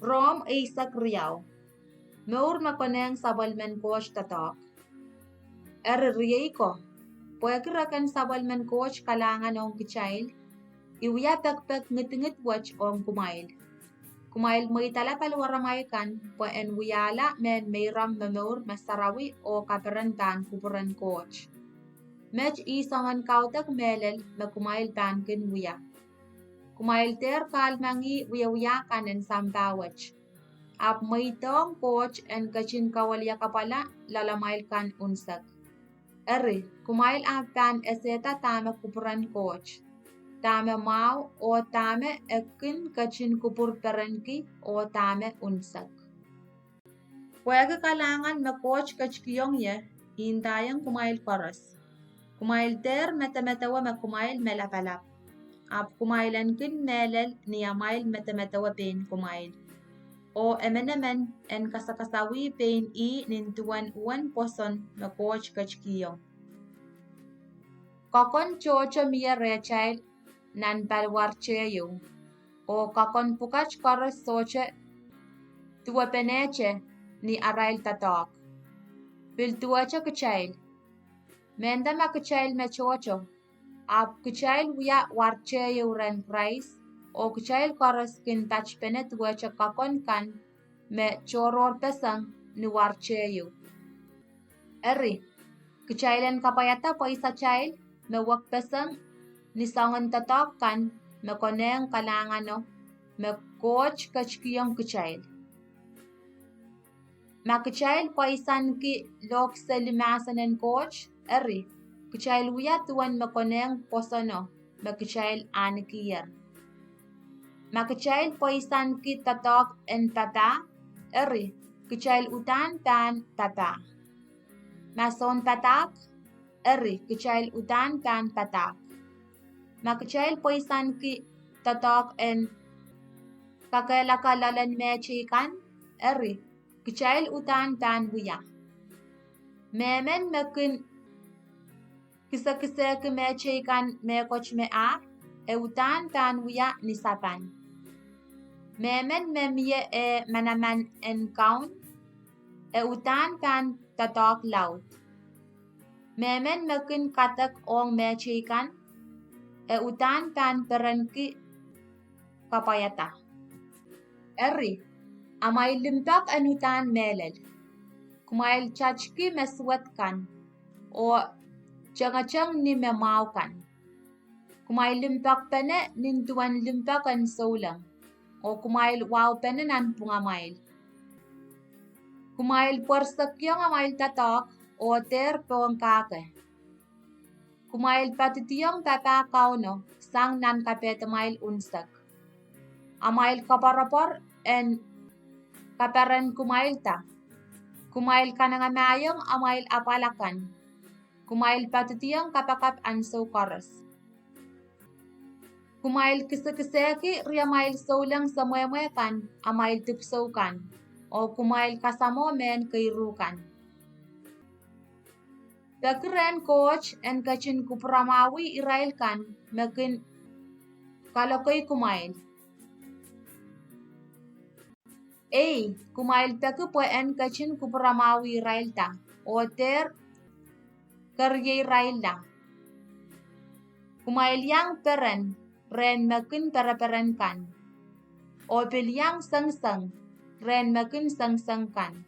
Rom Isak Riau. Meur makoneng sabal men coach tatok. Riay ko. Pwekirakan sabal men coach kalangan ong kichail. Iwiya pek ngit watch om kumail. Kumail mo itala palwaramaykan po en wiyala men mayram mamur masarawi o kaperan ban kupuran coach. Mech isongan kautak melel me kumail ban kin wiya. Kumail ter kalmangi wiya kanen sambawach. Ap maitong coach en kachin kawalya kapala lalamail kan unsak. Kumail ban eseta tama kupuran coach. Tame mau o tame ekin kachin kupur perenki o tame unsak. Pwede kalangan me coach kachkiyong ye, hintayang kumail koros. Kumail ter metametawa me kumail melapalap. Ap kumailan kin melel niyamail metametawa pen kumail. O emenemen en kasakasawi pen I nintuan uwan poson me coach kachkiyong. Kokon chocho miya rechail nan palwarcheyo o kakon pukach koros soche tuwapeneche ni arail tatok. Piltuacha kuchail. Menda ma kuchail me chocho. Ap kuchail wiya warcheyo ren price o kuchail koros kin tachpene tuwacha kakon kan me choror pesang ni warcheyo. Kuchailen kapayata paisa chail me wak pesang ni sangan tatok kan me koneng kalangano me coach kachkiyong kuchail. Ma kuchail paisan ki lok selimasanen coach kuchail wiya tuwan me koneng posono me kuchail anikiyer. Ma kuchail paisan ki tatok en tata kuchail utan tan tata. Ma son tatak kuchail utan tan tatak. Makuchail poisan ki tatok en kakalakalalan mechikan kuchail utan tan wiya. Memen mekin kisa ki mechikan mekoch me utan tan wiya nisapan. Memen memye manaman en kaun utan tan tatok laut. Memen mekin katak ong mechikan utan tan perenki kapayata. Amay limpak anutan melel. Kumail chachki meswet kan o changachang ni memau kan. Kumail limpak pene nintuan limpakan solang o kumail wow pene nan pungamail. Kumail porsakyong amail tatok o ter pong kake. Kumail patitiyong tatakaw no sang nan kapetamail unsak. Amail kaparapor en kaparan kumail ta. Kumail kanangamayong amail apalakan. Kumail patitiyong kapakap anso koros. Kumail kiseki riyamail solang sa kan amail tipso kan o kumail kasamo men kairukan. Pagkeren coach en kachin kupramawi irail kan mekin kalokoy kumail. Kumail peku po en kachin kupramawi irail ta o ter karye irail la. Kumail yang peren ren mekin peren kan o pilyang sang ren mekin sang kan.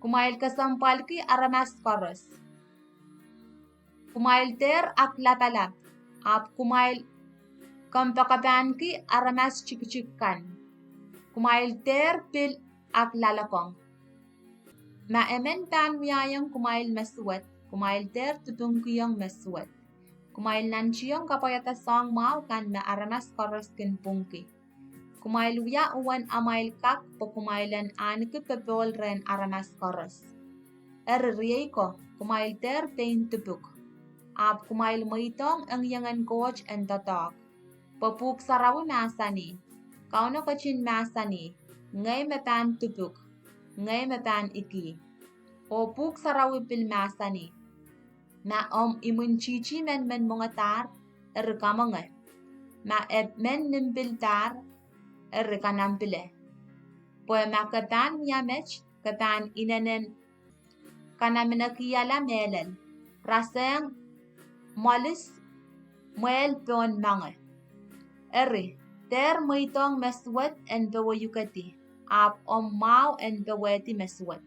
Kumail kasampal ki aramas koros. Kumail ter aklatalap. Ap kumail kampakapan ki aramas chikchikan. Kumail ter pil aklalakong. Maemen tan wiyayang kumail meswet. Kumail ter tutungkiyong meswet. Kumail nanchiyong kapayata song mau kan na aramas koros kin pungki. Kumail wiya uwan amail kak po kumailan aniki pepol ren aramas koros. Riyay ko kumail ter pain tupuk. Ap kumail maitong ang yangan coach en tatok. Papuk sarawi masani. Kauno kachin masani. Ngay mepan tupuk. Ngay mepan iki. O puk sarawi pil masani. Na imun chichi men mga tar. Kamangay. Ma ep men nimpil tar. Kanambile. Poe makatan yamech, katan inanen kanamenakiyala melel. Raseng molis muel pon mange. Eri, ter muitong meswet en bewayukati. Ap om mau en beweti meswet.